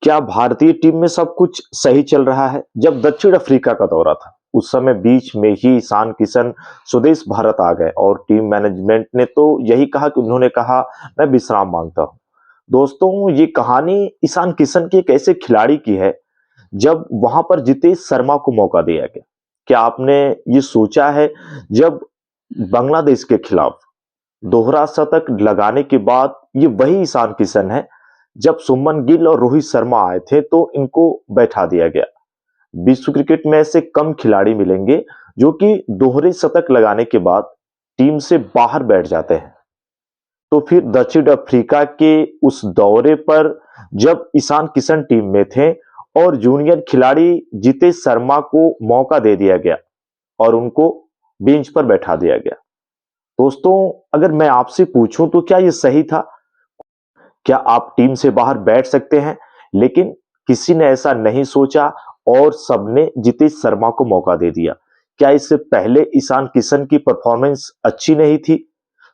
क्या भारतीय टीम में सब कुछ सही चल रहा है? जब दक्षिण अफ्रीका का दौरा था, उस समय बीच में ही ईशान किशन स्वदेश भारत आ गए और टीम मैनेजमेंट ने तो यही कहा कि उन्होंने कहा, मैं विश्राम मांगता हूं। दोस्तों, ये कहानी ईशान किशन के एक ऐसे खिलाड़ी की है, जब वहां पर जितेश शर्मा को मौका दिया गया। क्या आपने ये सोचा है, जब बांग्लादेश के खिलाफ दोहरा शतक लगाने के बाद ये वही ईशान किशन है, जब सुमन गिल और रोहित शर्मा आए थे तो इनको बैठा दिया गया। विश्व क्रिकेट में ऐसे कम खिलाड़ी मिलेंगे जो कि दोहरे शतक लगाने के बाद टीम से बाहर बैठ जाते हैं। तो फिर दक्षिण अफ्रीका के उस दौरे पर जब ईशान किशन टीम में थे और जूनियर खिलाड़ी जितेश शर्मा को मौका दे दिया गया और उनको बेंच पर बैठा दिया गया। दोस्तों, अगर मैं आपसे पूछूं तो क्या यह सही था? क्या आप टीम से बाहर बैठ सकते हैं? लेकिन किसी ने ऐसा नहीं सोचा और सबने जितेश शर्मा को मौका दे दिया। क्या इससे पहले ईशान किशन की परफॉर्मेंस अच्छी नहीं थी?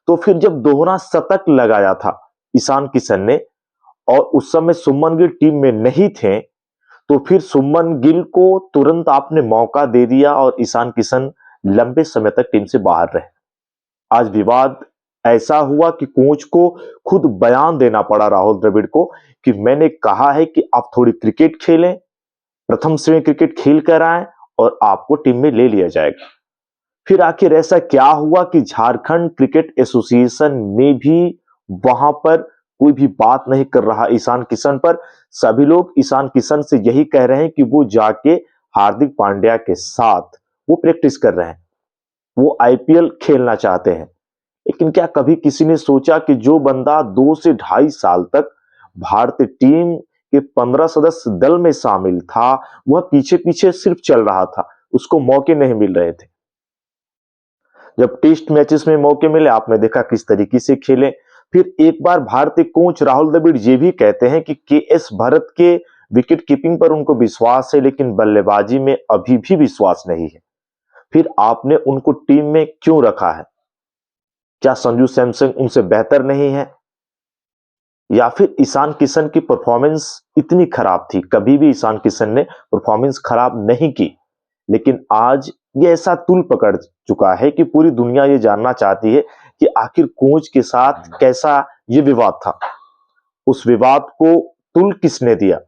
तो फिर जब दोहरा शतक लगाया था ईशान किशन ने और उस समय सुमन गिल टीम में नहीं थे, तो फिर सुमन गिल को तुरंत आपने मौका दे दिया और ईशान किशन लंबे समय तक टीम से बाहर रहे। आज विवाद ऐसा हुआ कि कोच को खुद बयान देना पड़ा राहुल द्रविड़ को कि मैंने कहा है कि आप थोड़ी क्रिकेट खेलें, प्रथम श्रेणी क्रिकेट खेल कर आए और आपको टीम में ले लिया जाएगा। फिर आखिर ऐसा क्या हुआ कि झारखंड क्रिकेट एसोसिएशन में भी वहां पर कोई भी बात नहीं कर रहा ईशान किशन पर। सभी लोग ईशान किशन से यही कह रहे हैं कि वो जाके हार्दिक पांड्या के साथ वो प्रैक्टिस कर रहे हैं, वो आईपीएल खेलना चाहते हैं। लेकिन क्या कभी किसी ने सोचा कि जो बंदा 2 से ढाई साल तक भारतीय टीम के 15 सदस्य दल में शामिल था, वह पीछे पीछे सिर्फ चल रहा था, उसको मौके नहीं मिल रहे थे। जब टेस्ट मैचेस में मौके मिले, आपने देखा किस तरीके से खेले। फिर एक बार भारतीय कोच राहुल द्रविड़ ये भी कहते हैं कि केएस भरत के विकेट कीपिंग पर उनको विश्वास है, लेकिन बल्लेबाजी में अभी भी विश्वास नहीं है। फिर आपने उनको टीम में क्यों रखा है? क्या संजू सैमसन उनसे बेहतर नहीं है? या फिर ईशान किशन की परफॉर्मेंस इतनी खराब थी? कभी भी ईशान किशन ने परफॉर्मेंस खराब नहीं की, लेकिन आज ये ऐसा तूल पकड़ चुका है कि पूरी दुनिया ये जानना चाहती है कि आखिर कोच के साथ कैसा ये विवाद था। उस विवाद को तुल किसने दिया?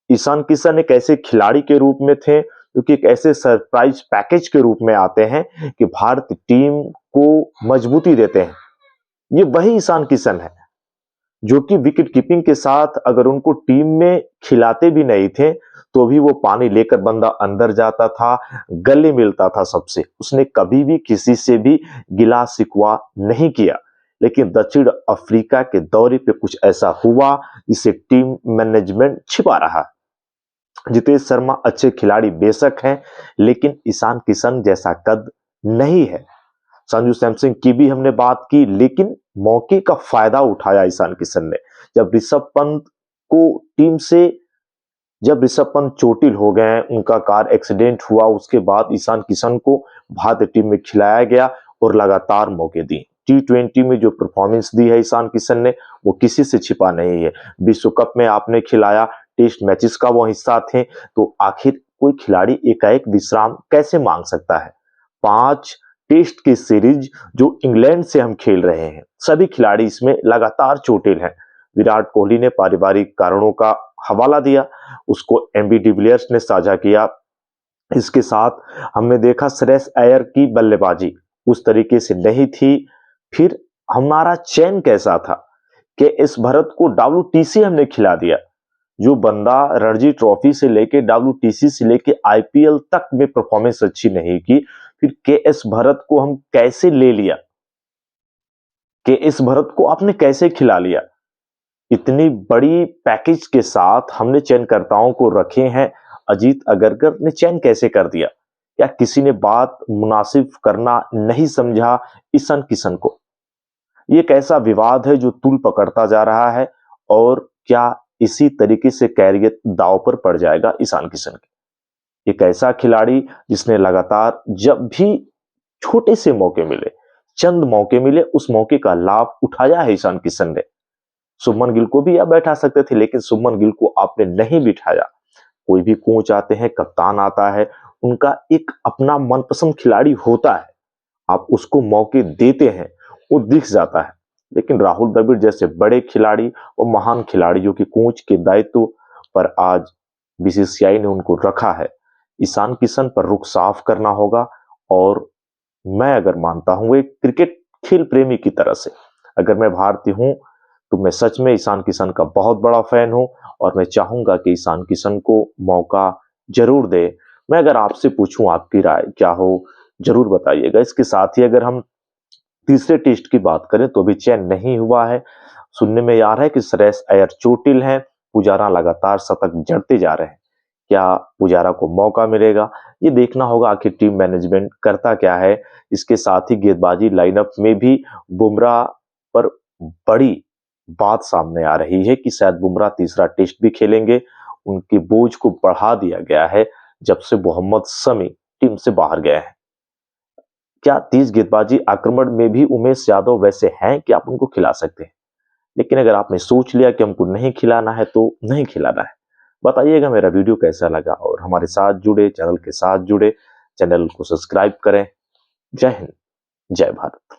ईशान किशन एक ऐसे खिलाड़ी के रूप में थे, क्योंकि एक ऐसे सरप्राइज पैकेज के रूप में आते हैं कि भारतीय टीम को मजबूती देते हैं। ये वही ईशान किशन है जो कि विकेट कीपिंग के साथ अगर उनको टीम में खिलाते भी नहीं थे तो भी वो पानी लेकर बंदा अंदर जाता था, गले मिलता था सबसे। उसने कभी भी किसी से भी गिला शिकवा नहीं किया। लेकिन दक्षिण अफ्रीका के दौरे पे कुछ ऐसा हुआ जिसे टीम मैनेजमेंट छिपा रहा। जितेश शर्मा अच्छे खिलाड़ी बेशक हैं, लेकिन ईशान किशन जैसा कद नहीं है। संजू सैमसन की भी हमने बात की, लेकिन मौके का फायदा उठाया ईशान किशन ने। जब ऋषभ पंत को टीम से जब ऋषभ पंत चोटिल हो गए, उनका कार एक्सीडेंट हुआ, उसके बाद ईशान किशन को भारतीय टीम में खिलाया गया और लगातार मौके दिए। T20 में जो परफॉर्मेंस दी है ईशान किशन ने, वो किसी से छिपा नहीं है। विश्व कप में आपने खिलाया, टेस्ट मैचेस का वो हिस्सा थे, तो आखिर कोई खिलाड़ी एकाएक विश्राम कैसे मांग सकता है? 5 टेस्ट की सीरीज जो इंग्लैंड से हम खेल रहे हैं, सभी खिलाड़ी इसमें लगातार चोटिल हैं। विराट कोहली ने पारिवारिक कारणों का हवाला दिया, उसको एमबी डिविलियर्स ने साझा किया। इसके साथ हमने देखा श्रेयस अय्यर की बल्लेबाजी उस तरीके से नहीं थी। फिर हमारा चयन कैसा था कि इस भरत को WTC हमने खिला दिया। जो बंदा रणजी ट्रॉफी से लेके WTC से लेके आईपीएल तक में परफॉर्मेंस अच्छी नहीं की, फिर केएस भरत को हम कैसे ले लिया? केएस भरत को आपने कैसे खिला लिया? इतनी बड़ी पैकेज के साथ हमने चयनकर्ताओं को रखे हैं। अजीत अगरकर ने चयन कैसे कर दिया? क्या किसी ने बात मुनासिब करना नहीं समझा ईशान किशन को? ये एक ऐसा विवाद है जो तूल पकड़ता जा रहा है, और क्या इसी तरीके से कैरियर दांव पर पड़ जाएगा ईशान किशन के? एक ऐसा खिलाड़ी जिसने लगातार जब भी छोटे से मौके मिले, चंद मौके मिले, उस मौके का लाभ उठाया है ईशान किशन ने। शुभमन गिल को भी आप बैठा सकते थे, लेकिन शुभमन गिल को आपने नहीं बिठाया। कोई भी कोच आते हैं, कप्तान आता है, उनका एक अपना मनपसंद खिलाड़ी होता है, आप उसको मौके देते हैं, वो दिख जाता है। लेकिन राहुल द्रविड़ जैसे बड़े खिलाड़ी और महान खिलाड़ियों की कोच के दायित्व पर आज बीसीसीआई ने उनको रखा है। ईशान किशन पर रुख साफ करना होगा। और मैं अगर मानता हूं एक क्रिकेट खेल प्रेमी की तरह से, अगर मैं भारतीय हूं तो मैं सच में ईशान किशन का बहुत बड़ा फैन हूं और मैं चाहूंगा कि ईशान किशन को मौका जरूर दे। मैं अगर आपसे पूछूं आपकी राय क्या हो, जरूर बताइएगा। इसके साथ ही अगर हम तीसरे टेस्ट की बात करें तो अभी चयन नहीं हुआ है। सुनने में आ रहा है कि श्रेयस अय्यर चोटिल हैं, पुजारा लगातार शतक जड़ते जा रहे हैं। क्या पुजारा को मौका मिलेगा, ये देखना होगा आखिर टीम मैनेजमेंट करता क्या है। इसके साथ ही गेंदबाजी लाइनअप में भी बुमराह पर बड़ी बात सामने आ रही है कि शायद बुमराह तीसरा टेस्ट भी खेलेंगे। उनके बोझ को बढ़ा दिया गया है जब से मोहम्मद शमी टीम से बाहर गए हैं। क्या तेज गेंदबाजी आक्रमण में भी उमेश यादव वैसे हैं कि आप उनको खिला सकते हैं? लेकिन अगर आपने सोच लिया कि हमको नहीं खिलाना है तो नहीं खिलाना है। बताइएगा मेरा वीडियो कैसा लगा और हमारे साथ जुड़े, चैनल के साथ जुड़े, चैनल को सब्सक्राइब करें। जय हिंद, जय भारत।